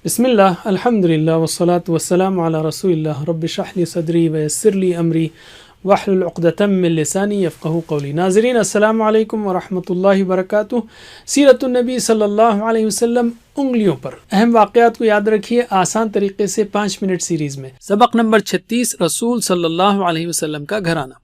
بسم اللہ الحمدللہ والصلاة والسلام علی رسول اللہ رب اشرح لی صدری ویسر لی امری واحلل عقدۃ من لسانی یفقہوا قولی۔ ناظرین السلام علیکم ورحمۃ اللہ وبرکاتہ۔ سیرت النبی صلی اللہ علیہ وسلم انگلیوں پر اہم واقعات کو یاد رکھیے آسان طریقے سے 5 منٹ سیریز میں۔ سبق نمبر 36، رسول صلی اللہ علیہ وسلم کا گھرانہ۔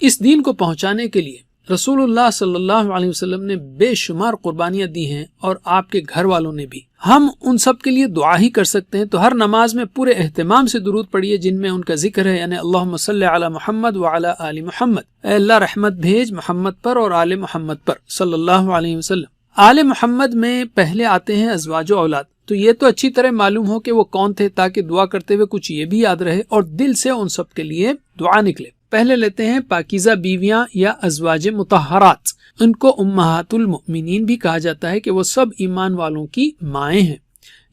اس دین کو پہنچانے کے لیے رسول اللہ صلی اللہ علیہ وسلم نے بے شمار قربانیاں دی ہیں اور آپ کے گھر والوں نے بھی۔ ہم ان سب کے لیے دعا ہی کر سکتے ہیں، تو ہر نماز میں پورے اہتمام سے درود پڑھیے جن میں ان کا ذکر ہے، یعنی اللہم صلی علی محمد وعلی آل محمد، اے اللہ رحمت بھیج محمد پر اور آل محمد پر صلی اللہ علیہ وسلم۔ آل محمد میں پہلے آتے ہیں ازواج و اولاد، تو یہ تو اچھی طرح معلوم ہو کہ وہ کون تھے تاکہ دعا کرتے ہوئے کچھ یہ بھی یاد رہے اور دل سے ان سب کے لیے دعا نکلے۔ پہلے لیتے ہیں پاکیزہ بیویاں یا ازواج مطہرات۔ ان کو امہات المؤمنین بھی کہا جاتا ہے کہ وہ سب ایمان والوں کی مائیں ہیں۔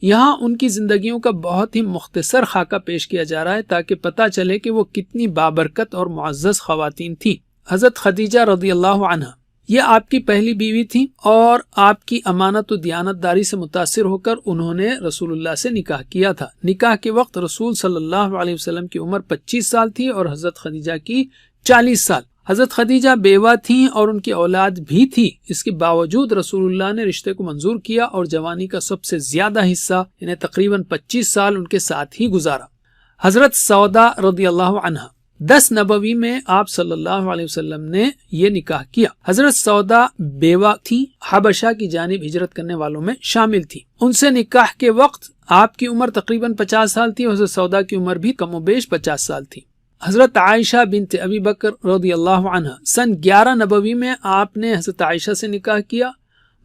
یہاں ان کی زندگیوں کا بہت ہی مختصر خاکہ پیش کیا جا رہا ہے تاکہ پتہ چلے کہ وہ کتنی بابرکت اور معزز خواتین تھیں۔ حضرت خدیجہ رضی اللہ عنہا یہ آپ کی پہلی بیوی تھی اور آپ کی امانت و دیانت داری سے متاثر ہو کر انہوں نے رسول اللہ سے نکاح کیا تھا۔ نکاح کے وقت رسول صلی اللہ علیہ وسلم کی عمر 25 سال تھی اور حضرت خدیجہ کی 40 سال۔ حضرت خدیجہ بیوہ تھیں اور ان کی اولاد بھی تھی، اس کے باوجود رسول اللہ نے رشتے کو منظور کیا اور جوانی کا سب سے زیادہ حصہ یعنی تقریباً 25 سال ان کے ساتھ ہی گزارا۔ حضرت سودا رضی اللہ عنہا 10 نبوی میں آپ صلی اللہ علیہ وسلم نے یہ نکاح کیا۔ حضرت سودا بیوہ تھی، حبشہ کی جانب ہجرت کرنے والوں میں شامل تھی۔ ان سے نکاح کے وقت آپ کی عمر تقریباً 50 سال تھی، حضرت سودا کی عمر بھی کم و بیش 50 سال تھی۔ حضرت عائشہ بنت ابی بکر رضی اللہ عنہ سن 11 نبوی میں آپ نے حضرت عائشہ سے نکاح کیا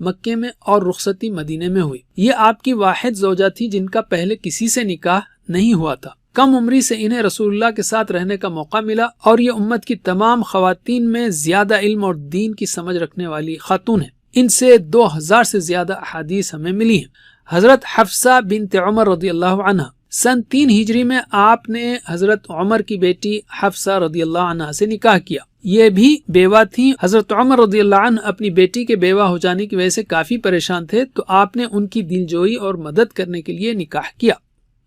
مکے میں اور رخصتی مدینے میں ہوئی۔ یہ آپ کی واحد زوجہ تھی جن کا پہلے کسی سے نکاح نہیں ہوا تھا۔ کم عمری سے انہیں رسول اللہ کے ساتھ رہنے کا موقع ملا اور یہ امت کی تمام خواتین میں زیادہ علم اور دین کی سمجھ رکھنے والی خاتون ہیں۔ ان سے 2000 سے زیادہ احادیث ہمیں ملی ہیں۔ حضرت حفصہ بنت عمر رضی اللہ عنہ سن 3 ہجری میں آپ نے حضرت عمر کی بیٹی حفصہ رضی اللہ عنہ سے نکاح کیا۔ یہ بھی بیوہ تھیں۔ حضرت عمر رضی اللہ عنہ اپنی بیٹی کے بیوہ ہو جانے کی وجہ سے کافی پریشان تھے، تو آپ نے ان کی دلجوئی اور مدد کرنے کے لیے نکاح کیا۔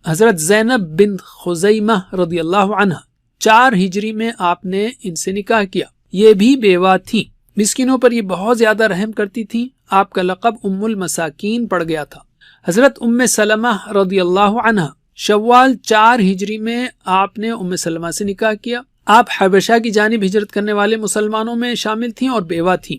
حضرت زینب بنت خزیمہ رضی اللہ عنہ 4 ہجری میں آپ نے ان سے نکاح کیا۔ یہ بھی بیوہ تھی، مسکینوں پر یہ بہت زیادہ رحم کرتی تھی۔ آپ کا لقب ام المساکین پڑ گیا تھا۔ حضرت ام سلمہ رضی اللہ عنہ شوال 4 ہجری میں آپ نے ام سلمہ سے نکاح کیا۔ آپ حبشہ کی جانب ہجرت کرنے والے مسلمانوں میں شامل تھیں اور بیوہ تھیں۔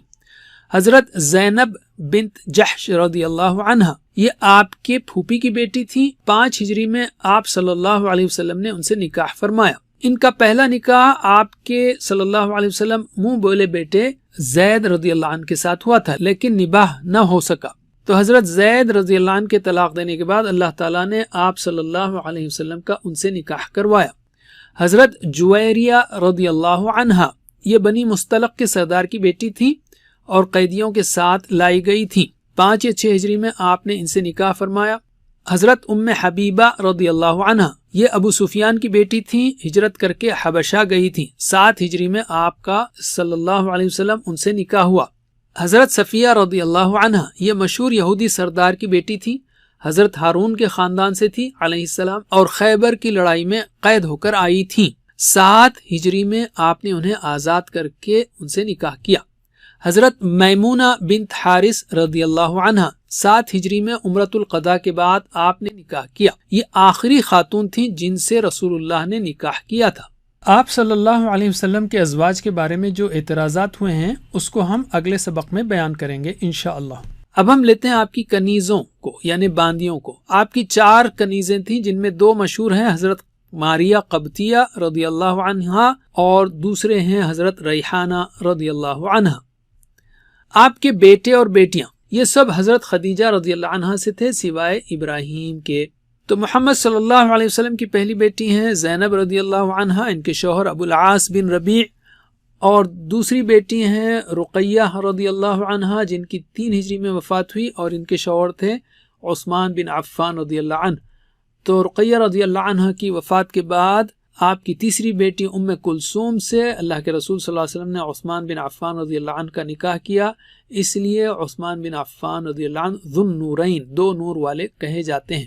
حضرت زینب بنت جحش رضی اللہ عنہ یہ آپ کے پھوپھی کی بیٹی تھی۔ 5 ہجری میں آپ صلی اللہ علیہ وسلم نے ان سے نکاح فرمایا۔ ان کا پہلا نکاح آپ کے صلی اللہ علیہ وسلم منہ بولے بیٹے زید رضی اللہ عنہ کے ساتھ ہوا تھا، لیکن نباہ نہ ہو سکا، تو حضرت زید رضی اللہ عنہ کے طلاق دینے کے بعد اللہ تعالیٰ نے آپ صلی اللہ علیہ وسلم کا ان سے نکاح کروایا۔ حضرت جویریہ رضی اللہ عنہا یہ بنی مستلق کے سردار کی بیٹی تھی اور قیدیوں کے ساتھ لائی گئی تھی۔ 5 یا 6 ہجری میں آپ نے ان سے نکاح فرمایا۔ حضرت ام حبیبہ رضی اللہ عنہا یہ ابو سفیان کی بیٹی تھی، ہجرت کر کے حبشہ گئی تھی۔ 7 ہجری میں آپ کا صلی اللہ علیہ وسلم ان سے نکاح ہوا۔ حضرت صفیہ رضی اللہ عنہ یہ مشہور یہودی سردار کی بیٹی تھی، حضرت ہارون کے خاندان سے تھی علیہ السلام، اور خیبر کی لڑائی میں قید ہو کر آئی تھیں۔ 7 ہجری میں آپ نے انہیں آزاد کر کے ان سے نکاح کیا۔ حضرت میمونہ بنت حارث رضی اللہ عنہ 7 ہجری میں عمرۃ القضاء کے بعد آپ نے نکاح کیا۔ یہ آخری خاتون تھیں جن سے رسول اللہ نے نکاح کیا تھا۔ آپ صلی اللہ علیہ وسلم کے ازواج کے بارے میں جو اعتراضات ہوئے ہیں اس کو ہم اگلے سبق میں بیان کریں گے انشاءاللہ۔ اب ہم لیتے ہیں آپ کی کنیزوں کو یعنی باندیوں کو۔ آپ کی 4 کنیزیں تھیں جن میں 2 مشہور ہیں، حضرت ماریہ قبطیہ رضی اللہ عنہا اور دوسرے ہیں حضرت ریحانہ رضی اللہ عنہا۔ آپ کے بیٹے اور بیٹیاں یہ سب حضرت خدیجہ رضی اللہ عنہا سے تھے سوائے ابراہیم کے۔ تو محمد صلی اللہ علیہ وسلم کی پہلی بیٹی ہیں زینب رضی اللہ عنہا، ان کے شوہر ابو العاص بن ربیع، اور دوسری بیٹی ہیں رقیہ رضی اللہ عنہا جن کی 3 ہجری میں وفات ہوئی اور ان کے شوہر تھے عثمان بن عفان رضی اللہ عنہ۔ تو رقیہ رضی اللہ عنہا کی وفات کے بعد آپ کی تیسری بیٹی ام کلثوم سے اللہ کے رسول صلی اللہ علیہ وسلم نے عثمان بن عفان رضی اللہ عنہ کا نکاح کیا، اس لیے عثمان بن عفان رضی اللہ عنہ ذو النورین 2 نور والے کہے جاتے ہیں۔